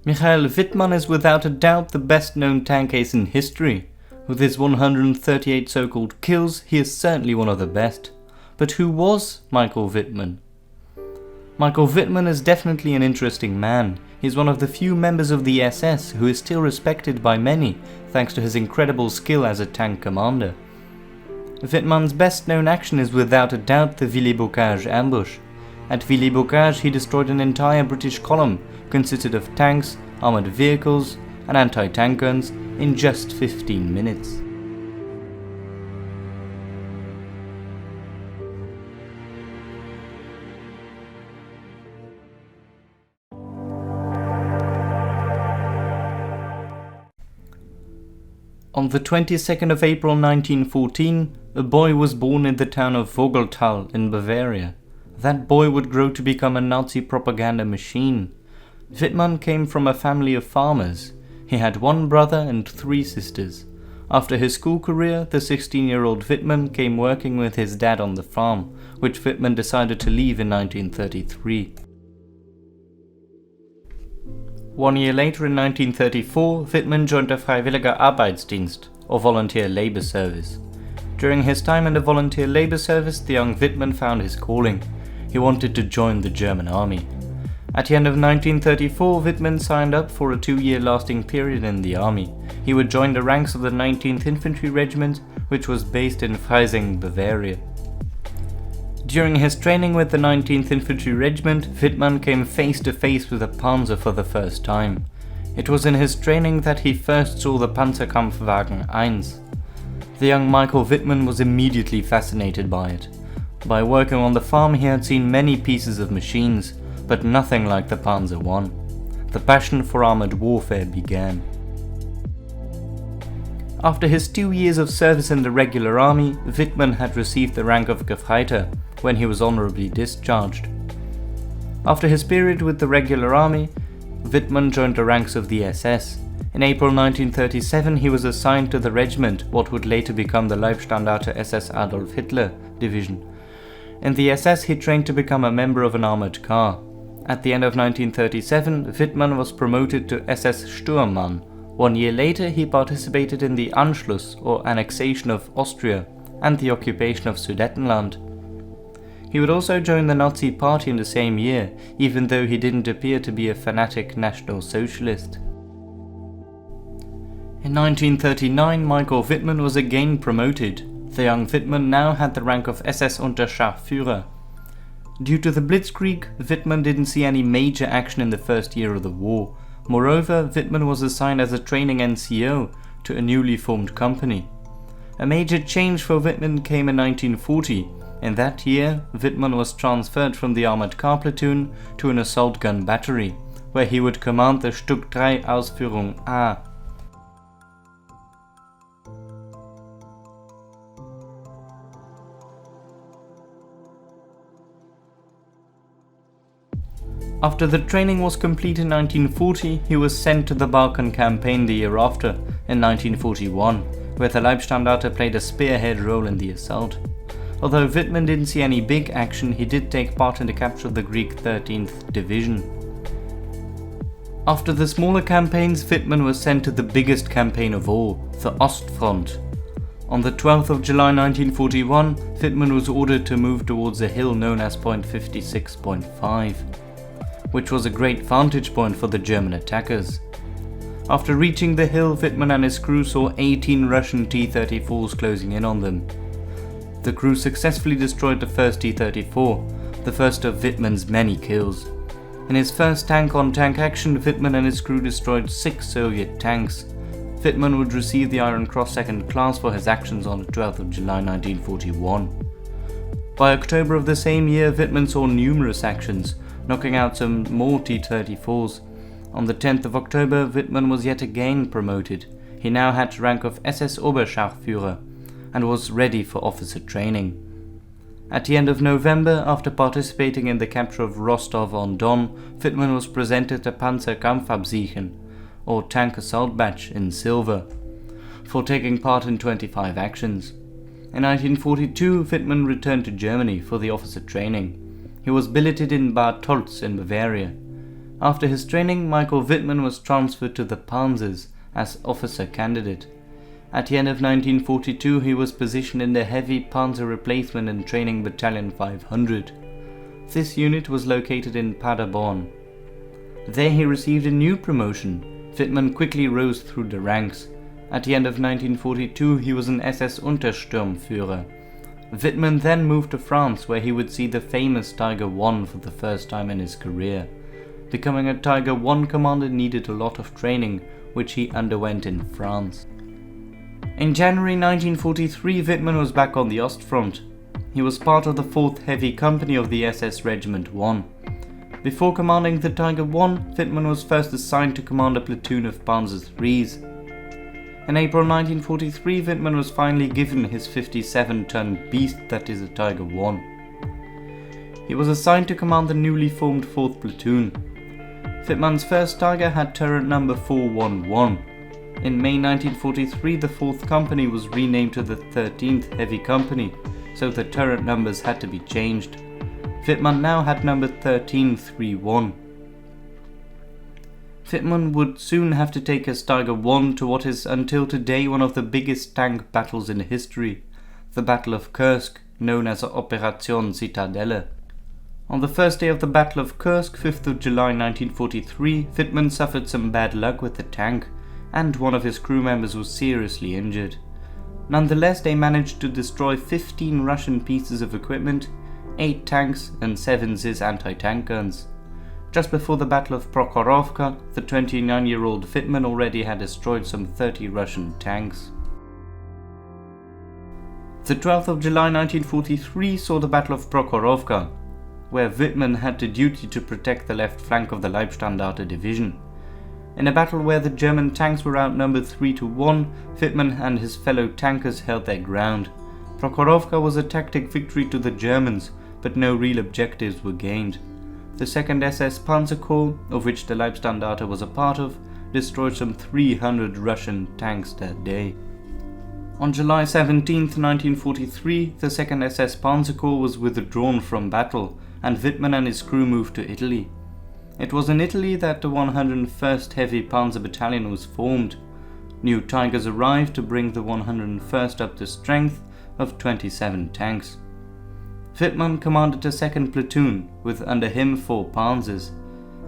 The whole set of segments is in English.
Michael Wittmann is without a doubt the best known tank ace in history. With his 138 so-called kills, he is certainly one of the best. But who was Michael Wittmann? Michael Wittmann is definitely an interesting man. He is one of the few members of the SS who is still respected by many thanks to his incredible skill as a tank commander. Wittmann's best known action is without a doubt the Villers-Bocage ambush. At Villers-Bocage he destroyed an entire British column consisted of tanks, armoured vehicles and anti-tank guns in just 15 minutes. On the 22nd of April 1914, a boy was born in the town of Vogeltal in Bavaria. That boy would grow to become a Nazi propaganda machine. Wittmann came from a family of farmers. He had one brother and 3 sisters. After his school career, the 16-year-old Wittmann came working with his dad on the farm, which Wittmann decided to leave in 1933. 1 year later in 1934, Wittmann joined the Freiwilliger Arbeitsdienst, or Volunteer Labour Service. During his time in the Volunteer Labour Service, the young Wittmann found his calling. He wanted to join the German army. At the end of 1934, Wittmann signed up for a 2-year lasting period in the army. He would join the ranks of the 19th Infantry Regiment, which was based in Freising, Bavaria. During his training with the 19th Infantry Regiment, Wittmann came face to face with a Panzer for the first time. It was in his training that he first saw the Panzerkampfwagen I. The young Michael Wittmann was immediately fascinated by it. By working on the farm he had seen many pieces of machines, but nothing like the Panzer I. The passion for armoured warfare began. After his 2 years of service in the regular army, Wittmann had received the rank of Gefreiter, when he was honourably discharged. After his period with the regular army, Wittmann joined the ranks of the SS. In April 1937 he was assigned to the regiment, what would later become the Leibstandarte SS Adolf Hitler division. In the SS he trained to become a member of an armoured car. At the end of 1937, Wittmann was promoted to SS Sturmmann. 1 year later he participated in the Anschluss or annexation of Austria and the occupation of Sudetenland. He would also join the Nazi Party in the same year, even though he didn't appear to be a fanatic National Socialist. In 1939 Michael Wittmann was again promoted. The young Wittmann now had the rank of SS Unterscharführer. Due to the Blitzkrieg, Wittmann didn't see any major action in the first year of the war. Moreover, Wittmann was assigned as a training NCO to a newly formed company. A major change for Wittmann came in 1940. In that year, Wittmann was transferred from the armoured car platoon to an assault gun battery, where he would command the Stück 3 Ausführung A. After the training was complete in 1940, he was sent to the Balkan Campaign the year after, in 1941, where the Leibstandarte played a spearhead role in the assault. Although Wittmann didn't see any big action, he did take part in the capture of the Greek 13th Division. After the smaller campaigns, Wittmann was sent to the biggest campaign of all, the Ostfront. On the 12th of July 1941, Wittmann was ordered to move towards a hill known as Point 56.5. which was a great vantage point for the German attackers. After reaching the hill, Wittmann and his crew saw 18 Russian T-34s closing in on them. The crew successfully destroyed the first T-34, the first of Wittmann's many kills. In his first tank-on-tank action, Wittmann and his crew destroyed 6 Soviet tanks. Wittmann would receive the Iron Cross Second Class for his actions on the 12th of July 1941. By October of the same year, Wittmann saw numerous actions, knocking out some more T-34s. On the 10th of October, Wittmann was yet again promoted. He now had the rank of SS Oberscharführer and was ready for officer training. At the end of November, after participating in the capture of Rostov-on-Don, Wittmann was presented a Panzerkampfabzeichen, or Tank Assault Badge in silver, for taking part in 25 actions. In 1942, Wittmann returned to Germany for the officer training. He was billeted in Bad Tolz in Bavaria. After his training, Michael Wittmann was transferred to the Panzers as officer candidate. At the end of 1942, he was positioned in the Heavy Panzer Replacement and Training Battalion 500. This unit was located in Paderborn. There he received a new promotion. Wittmann quickly rose through the ranks. At the end of 1942, he was an SS Untersturmführer. Wittmann then moved to France, where he would see the famous Tiger I for the first time in his career. Becoming a Tiger I commander needed a lot of training, which he underwent in France. In January 1943, Wittmann was back on the Ostfront. He was part of the 4th Heavy Company of the SS Regiment 1. Before commanding the Tiger I, Wittmann was first assigned to command a platoon of Panzer IIIs. In April 1943, Wittmann was finally given his 57-ton beast that is a Tiger I. He was assigned to command the newly formed 4th Platoon. Wittmann's first Tiger had turret number 411. In May 1943, the 4th Company was renamed to the 13th Heavy Company, so the turret numbers had to be changed. Wittmann now had number 1331. Wittmann would soon have to take his Tiger I to what is until today one of the biggest tank battles in history, the Battle of Kursk, known as Operation Citadelle. On the first day of the Battle of Kursk, 5th of July 1943, Wittmann suffered some bad luck with the tank, and one of his crew members was seriously injured. Nonetheless, they managed to destroy 15 Russian pieces of equipment, 8 tanks and 7 ZIS anti-tank guns. Just before the Battle of Prokhorovka, the 29-year-old Wittmann already had destroyed some 30 Russian tanks. The 12th of July 1943 saw the Battle of Prokhorovka, where Wittmann had the duty to protect the left flank of the Leibstandarte division. In a battle where the German tanks were outnumbered 3-1, Wittmann and his fellow tankers held their ground. Prokhorovka was a tactic victory to the Germans, but no real objectives were gained. The 2nd SS Panzer Corps, of which the Leibstandarte was a part of, destroyed some 300 Russian tanks that day. On July 17, 1943, the 2nd SS Panzer Corps was withdrawn from battle, and Wittmann and his crew moved to Italy. It was in Italy that the 101st Heavy Panzer Battalion was formed. New Tigers arrived to bring the 101st up to strength of 27 tanks. Wittmann commanded a 2nd platoon, with under him 4 Panzers.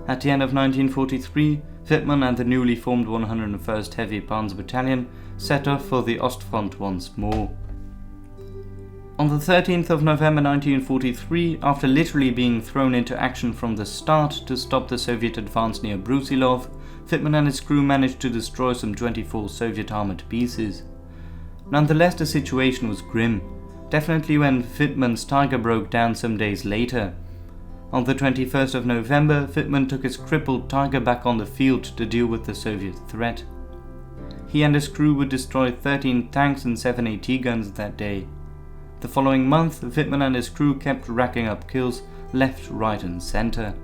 At the end of 1943, Wittmann and the newly formed 101st Heavy Panzer Battalion set off for the Ostfront once more. On the 13th of November 1943, after literally being thrown into action from the start to stop the Soviet advance near Brusilov, Wittmann and his crew managed to destroy some 24 Soviet armoured pieces. Nonetheless, the situation was grim, definitely when Wittmann's Tiger broke down some days later. On the 21st of November, Wittmann took his crippled Tiger back on the field to deal with the Soviet threat. He and his crew would destroy 13 tanks and 7 AT guns that day. The following month, Wittmann and his crew kept racking up kills left, right and centre.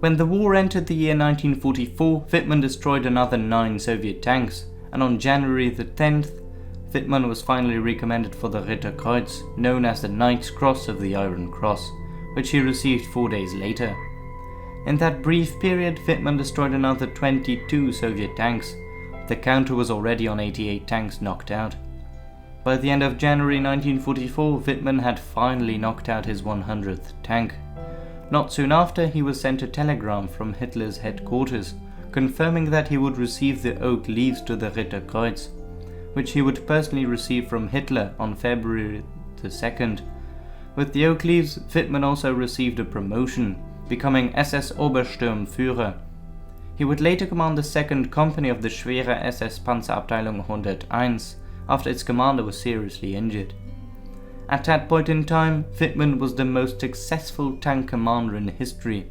When the war entered the year 1944, Wittmann destroyed another 9 Soviet tanks, and on January the 10th, Wittmann was finally recommended for the Ritterkreuz, known as the Knight's Cross of the Iron Cross, which he received 4 days later. In that brief period, Wittmann destroyed another 22 Soviet tanks. The counter was already on 88 tanks knocked out. By the end of January 1944, Wittmann had finally knocked out his 100th tank. Not soon after, he was sent a telegram from Hitler's headquarters, confirming that he would receive the Oak Leaves to the Ritterkreuz, which he would personally receive from Hitler on February the 2nd. With the Oak Leaves, Wittmann also received a promotion, becoming SS Obersturmführer. He would later command the 2nd Company of the Schwere SS Panzerabteilung 101, after its commander was seriously injured. At that point in time, Wittmann was the most successful tank commander in history.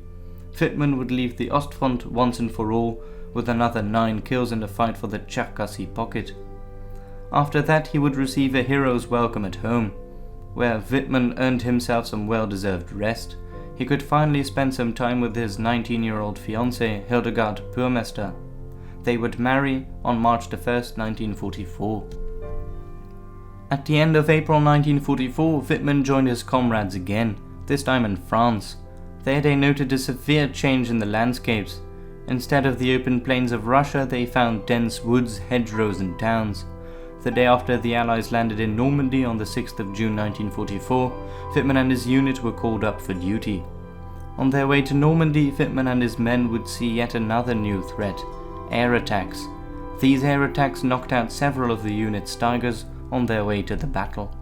Wittmann would leave the Ostfront once and for all, with another 9 kills in the fight for the Cherkasy pocket. After that, he would receive a hero's welcome at home, where Wittmann earned himself some well-deserved rest. He could finally spend some time with his 19-year-old fiancée, Hildegard Purmester. They would marry on March 1, 1944. At the end of April 1944, Wittmann joined his comrades again, this time in France. There they noted a severe change in the landscapes. Instead of the open plains of Russia, they found dense woods, hedgerows and towns. The day after the Allies landed in Normandy on the 6th of June 1944, Wittmann and his unit were called up for duty. On their way to Normandy, Wittmann and his men would see yet another new threat: air attacks. These air attacks knocked out several of the unit's Tigers on their way to the battle.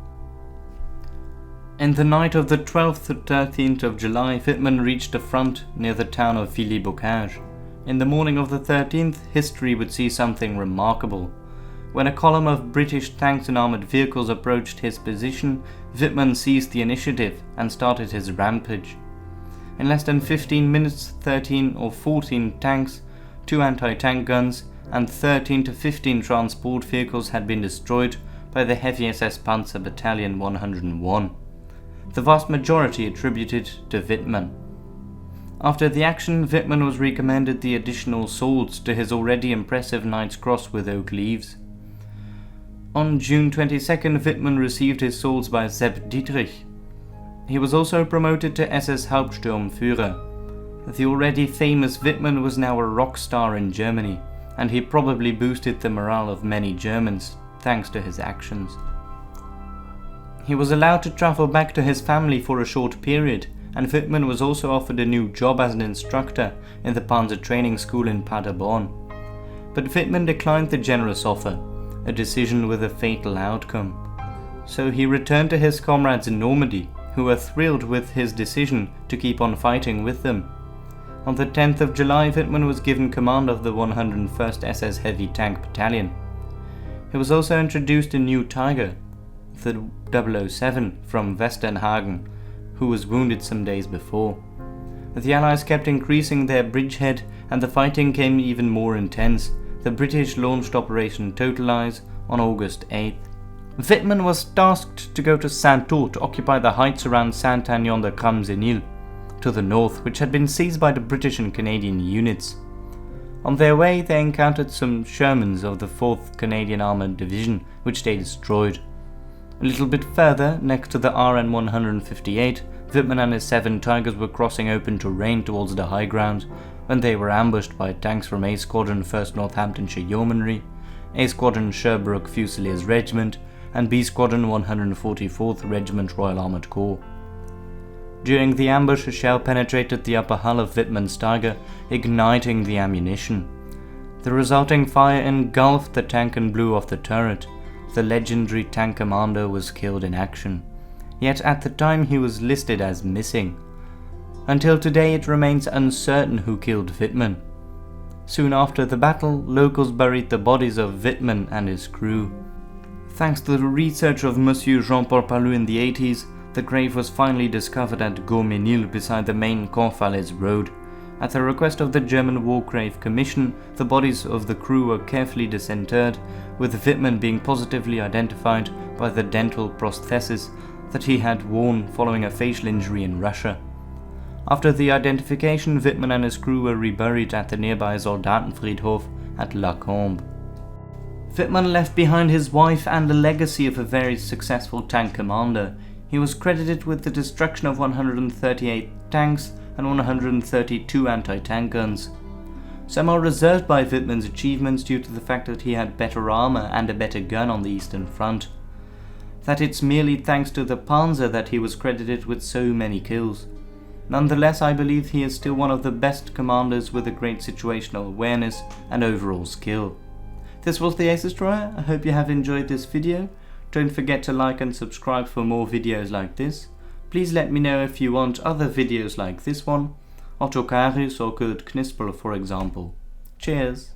In the night of the 12th to 13th of July, Wittmann reached the front near the town of Villers-Bocage. In the morning of the 13th, history would see something remarkable. When a column of British tanks and armoured vehicles approached his position, Wittmann seized the initiative and started his rampage. In less than 15 minutes, 13 or 14 tanks, 2 anti-tank guns and 13 to 15 transport vehicles had been destroyed by the heavy SS Panzer Battalion 101. The vast majority attributed to Wittmann. After the action, Wittmann was recommended the additional swords to his already impressive Knight's Cross with oak leaves. On June 22nd, Wittmann received his swords by Sepp Dietrich. He was also promoted to SS Hauptsturmführer. The already famous Wittmann was now a rock star in Germany, and he probably boosted the morale of many Germans thanks to his actions. He was allowed to travel back to his family for a short period, and Wittmann was also offered a new job as an instructor in the Panzer Training School in Paderborn. But Wittmann declined the generous offer, a decision with a fatal outcome. So he returned to his comrades in Normandy, who were thrilled with his decision to keep on fighting with them. On the 10th of July, Wittmann was given command of the 101st SS Heavy Tank Battalion. He was also introduced a new Tiger, the 007 from Westernhagen, who was wounded some days before. The Allies kept increasing their bridgehead and the fighting came even more intense. The British launched Operation Total Eyes on August 8th. Wittmann was tasked to go to Saint-Ours to occupy the heights around Saint-Agnan-de-Cramzenil, to the north, which had been seized by the British and Canadian units. On their way, they encountered some Shermans of the 4th Canadian Armoured Division, which they destroyed. A little bit further, next to the RN 158, Wittmann and his 7 Tigers were crossing open terrain towards the high ground when they were ambushed by tanks from A Squadron 1st Northamptonshire Yeomanry, A Squadron Sherbrooke Fusiliers Regiment, and B Squadron 144th Regiment Royal Armoured Corps. During the ambush, a shell penetrated the upper hull of Wittmann's Tiger, igniting the ammunition. The resulting fire engulfed the tank and blew off the turret. The legendary tank commander was killed in action, yet at the time he was listed as missing. Until today it remains uncertain who killed Wittmann. Soon after the battle, locals buried the bodies of Wittmann and his crew. Thanks to the research of Monsieur Jean-Paul Palou in the 80s, the grave was finally discovered at Gourmenil beside the main Confalais road. At the request of the German War Grave Commission, the bodies of the crew were carefully disinterred, with Wittmann being positively identified by the dental prosthesis that he had worn following a facial injury in Russia. After the identification, Wittmann and his crew were reburied at the nearby Soldatenfriedhof at La Combe. Wittmann left behind his wife and a legacy of a very successful tank commander. He was credited with the destruction of 138 tanks and 132 anti-tank guns. Some are reserved by Wittmann's achievements due to the fact that he had better armour and a better gun on the Eastern Front. That it's merely thanks to the Panzer that he was credited with so many kills. Nonetheless, I believe he is still one of the best commanders with a great situational awareness and overall skill. This was the Ace Destroyer. I hope you have enjoyed this video. Don't forget to like and subscribe for more videos like this. Please let me know if you want other videos like this one, Otto Karius or Kurt Knispel for example. Cheers!